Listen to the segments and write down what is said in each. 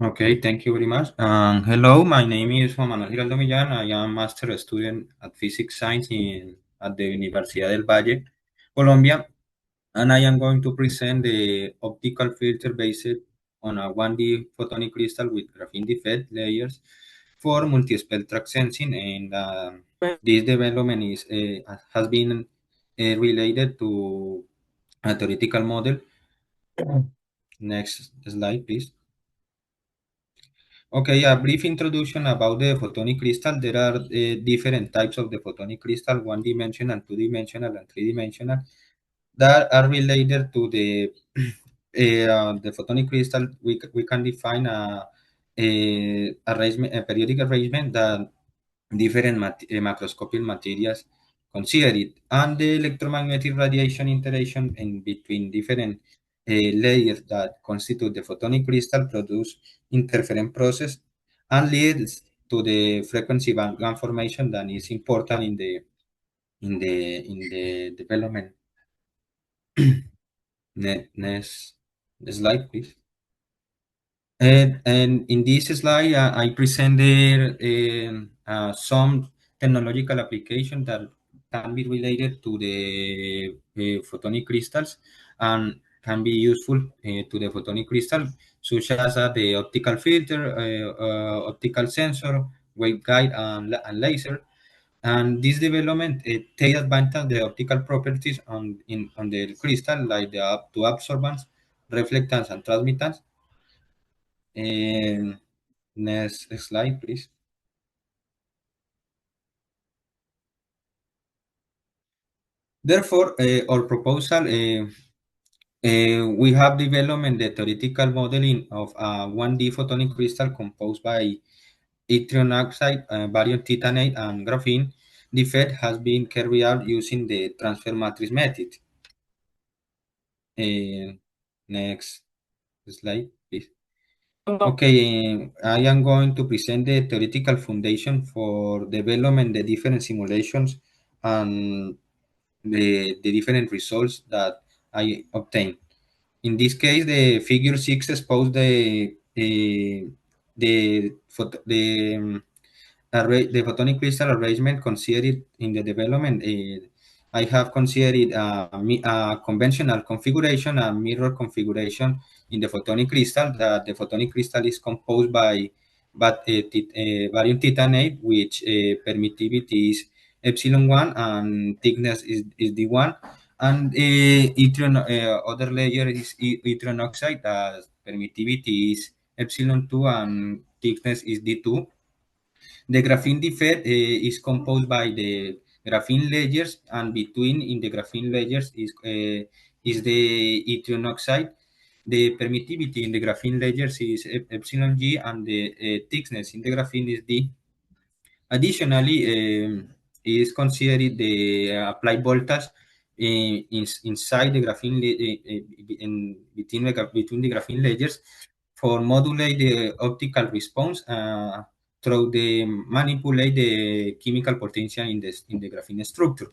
Okay, thank you very much. Hello, my name is Juan Manuel Giraldo Millan. I am master student at physics science at the Universidad del Valle, Colombia, and I am going to present the optical filter based on a 1D photonic crystal with graphene defect layers for multispectral sensing, and this development has been related to a theoretical model. Next slide, please. Okay, a brief introduction about the photonic crystal. There are different types of the photonic crystal, one-dimensional, two-dimensional, and three-dimensional, that are related to the photonic crystal. We can define a arrangement, a periodic arrangement that different macroscopic materials consider it, and the electromagnetic radiation interaction in between different layers that constitute the photonic crystal produce interference process and leads to the frequency band formation that is important in the development. Next slide, please. And in this slide, I presented some technological application that can be related to the photonic crystals and can be useful to the photonic crystal, such as the optical filter, optical sensor, waveguide, and laser. And this development take advantage the optical properties on the crystal, like the absorbance, reflectance, and transmittance. Next slide, please. Therefore, our proposal, we have developed the theoretical modeling of a 1D photonic crystal composed by yttrium oxide, barium titanate, and graphene. Defect has been carried out using the transfer matrix method. Next slide, please. Okay, I am going to present the theoretical foundation for development the different simulations and the different results that I obtained. In this case, the figure 6 exposes the photonic crystal arrangement considered in the development. I have considered a conventional configuration, a mirror configuration in the photonic crystal. That the photonic crystal is composed by barium titanate, which permittivity is epsilon 1 and thickness is d1, and other layer is yttrium oxide, permittivity is epsilon 2 and thickness is d2. The graphene defect is composed by the graphene layers, and between in the graphene layers is the yttrium oxide. The permittivity in the graphene layers is epsilon g, and the thickness in the graphene is d. Additionally, is considered the applied voltage inside the graphene between the graphene layers for modulate the optical response through the manipulate the chemical potential in the graphene structure.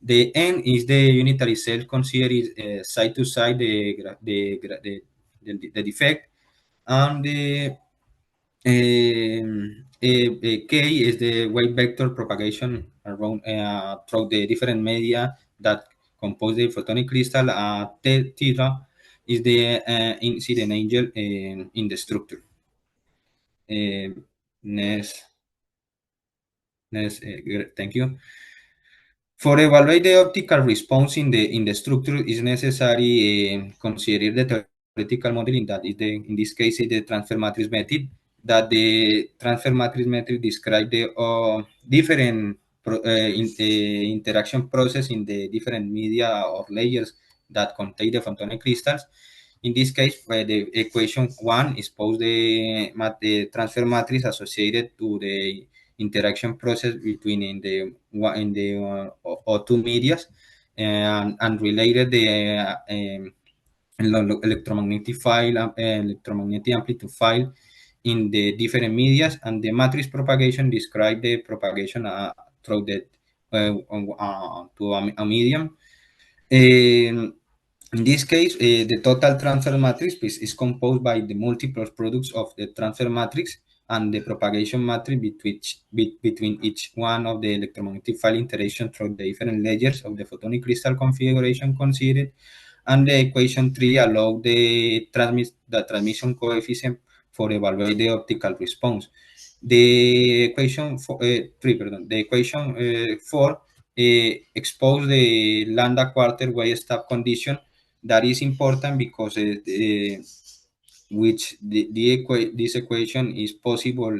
The N is the unitary cell considered side to side the defect, and the K is the wave vector propagation around through the different media that compose the photonic crystal. Theta is the incident angle in the structure. Uh, next, thank you. For evaluate the optical response in the structure, is necessary consider the theoretical modeling that is in this case is the transfer matrix method. That the transfer matrix method describe the different interaction process in the different media or layers that contain the photonic crystals. In this case, where the equation 1 expose the transfer matrix associated to the interaction process between in the O2 medias, and related the electromagnetic file, electromagnetic amplitude file in the different medias, and the matrix propagation describe the propagation through the to a medium. In this case, the total transfer matrix is composed by the multiple products of the transfer matrix and the propagation matrix between each one of the electromagnetic field interaction through the different layers of the photonic crystal configuration considered. And the equation 3 allow the transmission coefficient for evaluate the optical response. The equation 3, pardon, the equation 4 expose the lambda quarter wave stop condition. That is important because this equation is possible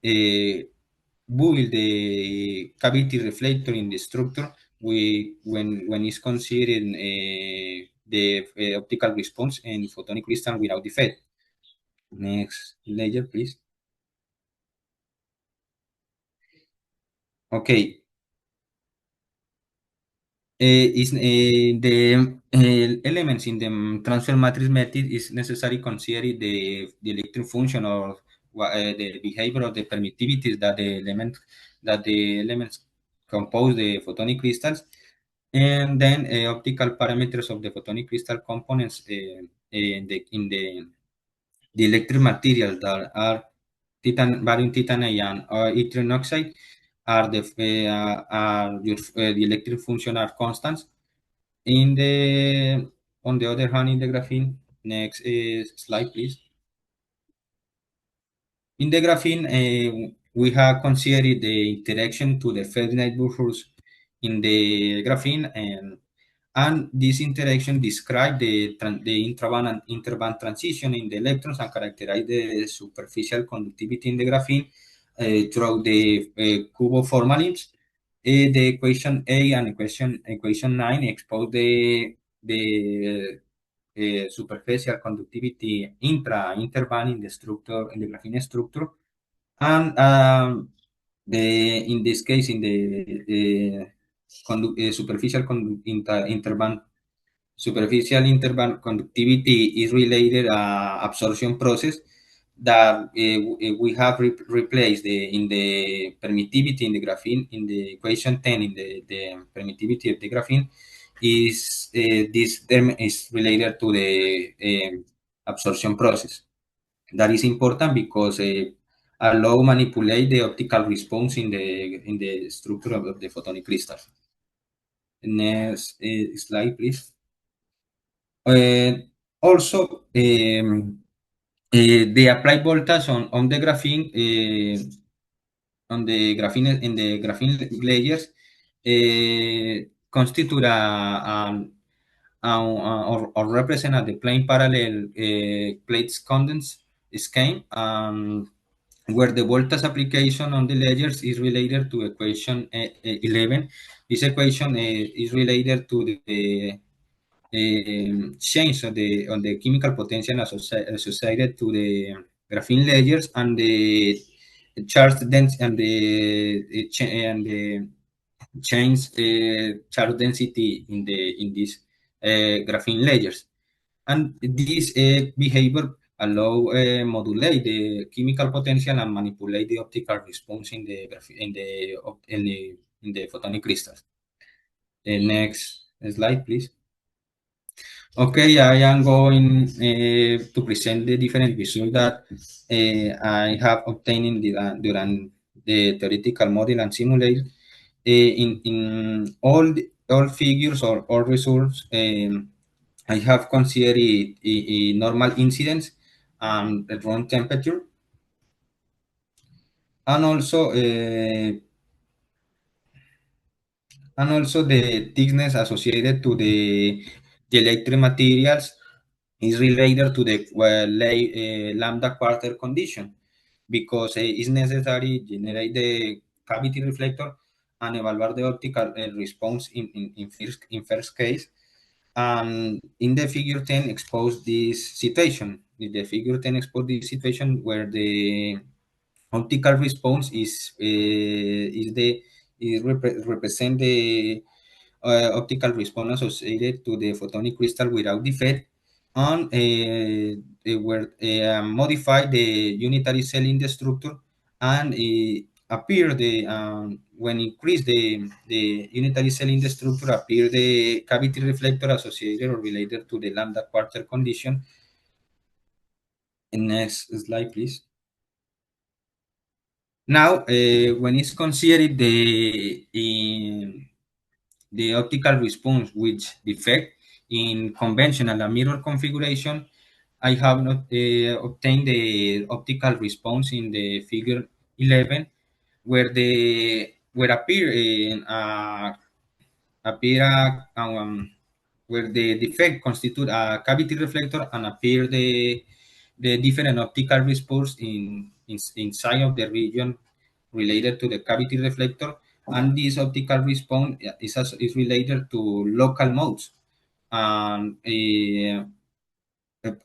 build the cavity reflector in the structure when it's considering the optical response in photonic crystal without defect. Next layer, please. Okay, the elements in the transfer matrix method is necessary consider the electric function or the behavior of the permittivities that the elements compose the photonic crystals, and then optical parameters of the photonic crystal components in the electric materials that are barium titanium or yttrium oxide the electric function are constants. In the On the other hand, in the graphene, next slide, please. In the graphene, we have considered the interaction to the first neighborhoods in the graphene, and this interaction describe the intraband and interband transition in the electrons and characterize the superficial conductivity in the graphene through the cuboformalins. The equation A and equation 9 expose the superficial conductivity interband in the structure in the graphene structure, and in this case in the interband superficial interband conductivity is related absorption process that we have replaced in the permittivity in the graphene in the equation 10 in the permittivity of the graphene is this term is related to the absorption process. That is important because allow manipulate the optical response in the structure of the photonic crystal. Next slide, please. Uh, Also, the applied voltage on the graphene in the graphene layers constitute or represent the plane parallel plates condense scheme, where the voltage application on the layers is related to equation 11. This equation is related to the change on the chemical potential associated to the graphene layers and the charge density and the change charge density in these graphene layers. And this behavior allow modulate the chemical potential and manipulate the optical response in the photonic crystals. Next slide, please. Okay, I am going to present the different results that I have obtained during the theoretical model and simulate. In all figures or all results, I have considered a normal incidence and the room temperature, and also the thickness associated to the electric materials is related to the lambda quarter condition, because it's necessary generate the cavity reflector and evaluate the optical response in first case. And in the figure 10 expose this situation. The figure 10 expose this situation where the optical response represent the optical response associated to the photonic crystal without defect, and where modify the unitary cell in the structure, and appear when increase the unitary cell in the structure, appear the cavity reflector associated or related to the lambda quarter condition. Next slide, please. Now, when it's considered the optical response with defect in conventional and mirror configuration, I have not obtained the optical response in the figure 11, where appear where the defect constitute a cavity reflector and appear the different optical response inside of the region related to the cavity reflector, and this optical response is related to local modes and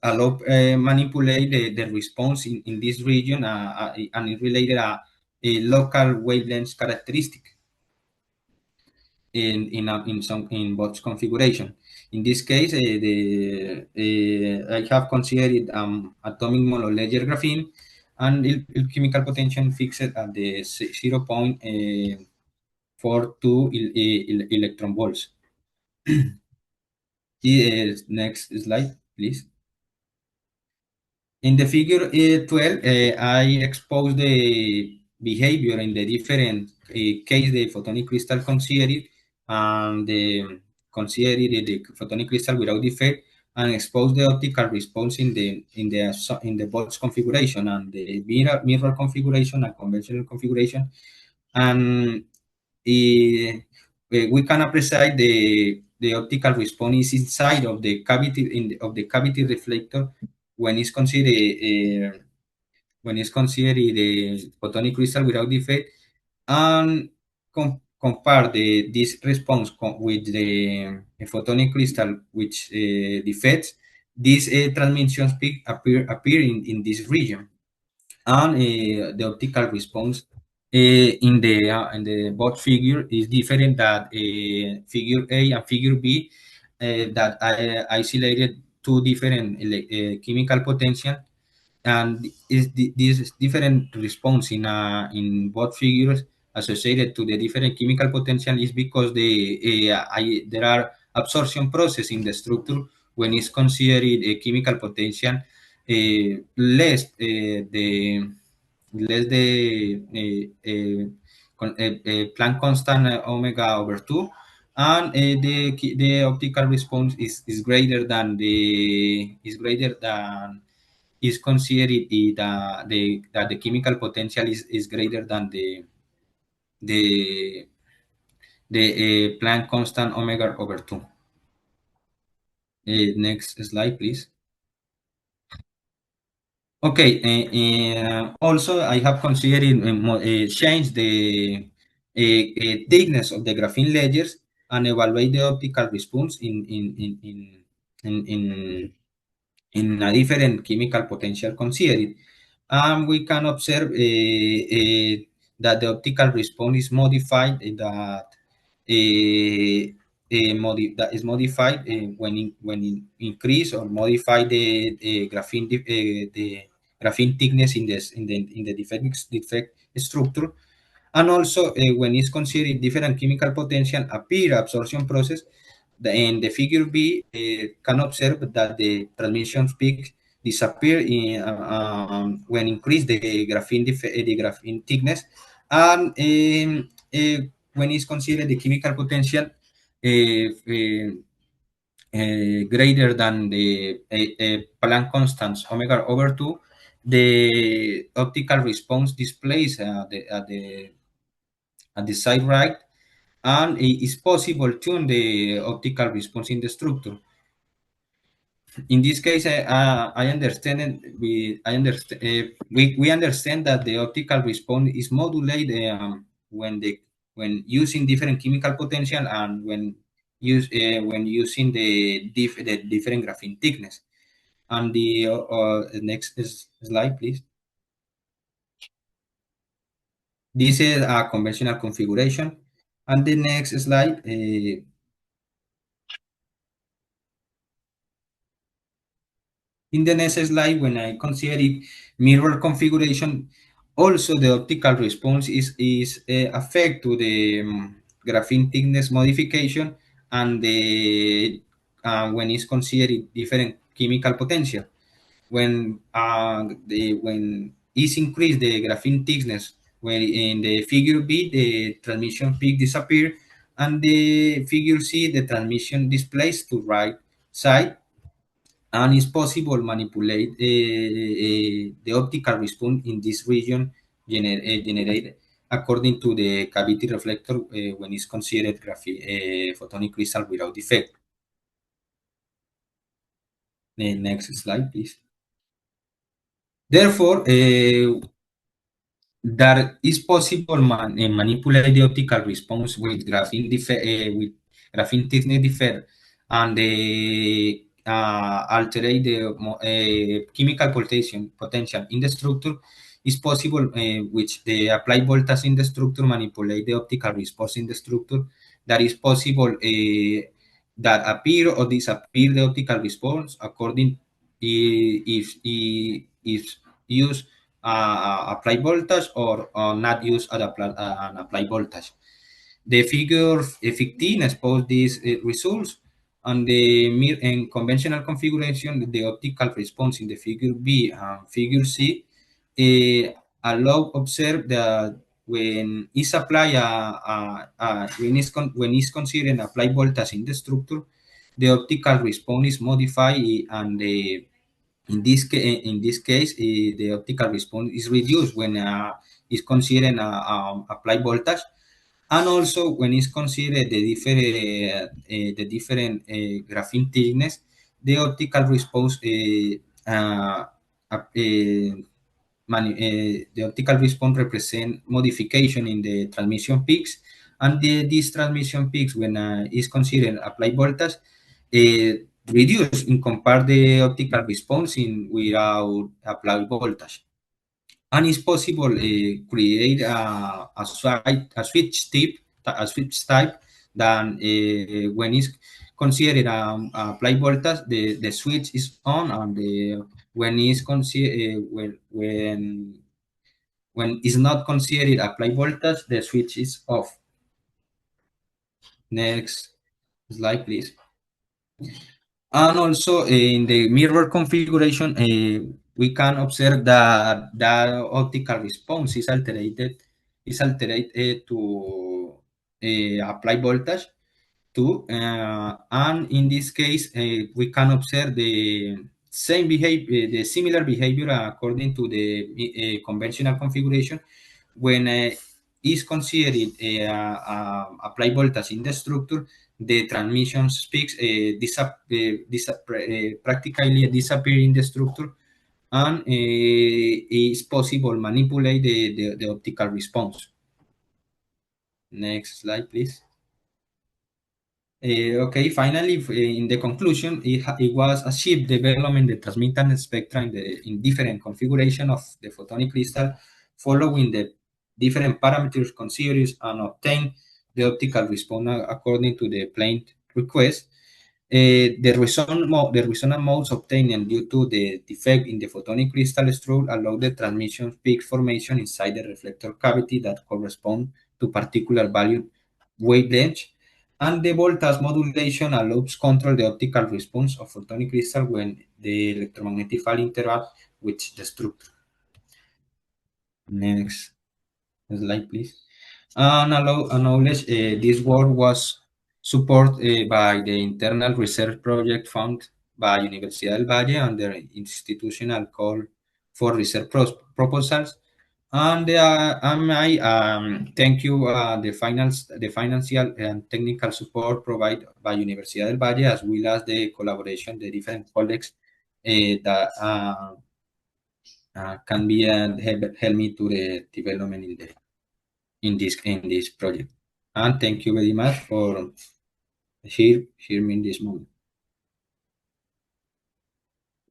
allow manipulate the response in this region and it related a local wavelength characteristic in some in both configuration. In this case, I have considered atomic monolayers graphene and chemical potential fixed at the 0.42 electron volts. Next slide, please. In the figure 12, I expose the behavior in the different case the photonic crystal considered and the photonic crystal without defect, and expose the optical response in the box configuration and the mirror configuration and conventional configuration, and we can appreciate the optical response is inside of the cavity of the cavity reflector when it's considered the photonic crystal without defect, and compare this response with the photonic crystal which defects. This transmission peak appear in this region, and the optical response in the both figure is different than figure A and figure B, that I isolated two different chemical potential, and this different response in both figures associated to the different chemical potential is because there are absorption process in the structure when it's considered a chemical potential less the Planck constant omega over 2, and the optical response is greater than is considered that the chemical potential is greater than the Planck constant omega over 2. Next slide, please. Okay, also I have considered change the thickness of the graphene layers and evaluate the optical response in in a different chemical potential considered. And we can observe that the optical response is modified, that is modified when increase or modify the graphene thickness in the defect structure, and also when it's considered different chemical potential appear absorption process. In the figure B, can observe that the transmission peak disappear when increase the graphene thickness, and when it's considered the chemical potential greater than the Planck constants omega over 2, the optical response displays at the side right, and it is possible to tune the optical response in the structure. In this case, I understand we understand that the optical response is modulated when using different chemical potential and when using the different graphene thickness. And the next slide, please. This is a conventional configuration, and the next slide. In the next slide, when I consider it mirror configuration, Also, the optical response is affect to the graphene thickness modification and the when it's considered different chemical potential. When is increased the graphene thickness, when in the figure B the transmission peak disappear, and the figure C the transmission displays to right side, and it's possible manipulate the optical response in this region generated according to the cavity reflector when it's considered graphene photonic crystal without defect. Next slide, please. Therefore, that is possible manipulate the optical response with with graphene thickness defect, and alterate the chemical potential in the structure is possible, which the applied voltage in the structure manipulate the optical response in the structure. That is possible that appear or disappear the optical response according if use apply voltage or not use an apply voltage. The figure 15 expose these results. On the in conventional configuration, the optical response in the figure B and figure C allow observe that when is apply when is considered an applied voltage in the structure, the optical response is modified, and the in this case, the optical response is reduced when is considered applied voltage, and also when it's considered the different graphene thickness, the optical response the optical response represent modification in the transmission peaks, and these transmission peaks when is considered applied voltage uh, reduce in compare the optical response in without applied voltage. And it's possible create a switch type that when it's considered applied voltage, the switch is on, and when it's considered when it's not considered applied voltage, the switch is off. Next slide, please. And also in the mirror configuration, we can observe that the optical response is altered to apply voltage too. And in this case, we can observe the same behavior, the similar behavior according to the conventional configuration when is considered apply voltage in the structure. The transmission peaks practically disappear in the structure, and it's possible manipulate the optical response. Next slide, please. Okay, finally, in the conclusion, it was achieved development the transmitted spectra in different configuration of the photonic crystal, following the different parameters considered, and obtain the optical response according to the plane request. The resonant modes obtained due to the defect in the photonic crystal structure allow the transmission peak formation inside the reflector cavity that correspond to particular value wavelength, and the voltage modulation allows control the optical response of photonic crystal when the electromagnetic field interact with the structure. Next slide, please. Knowledge, this work was supported by the internal research project funded by Universidad del Valle under institutional call for research proposals. And I thank you the financial and technical support provided by Universidad del Valle, as well as the collaboration the different colleagues that can be help me to the development in this project. And thank you very much for hear me in this moment.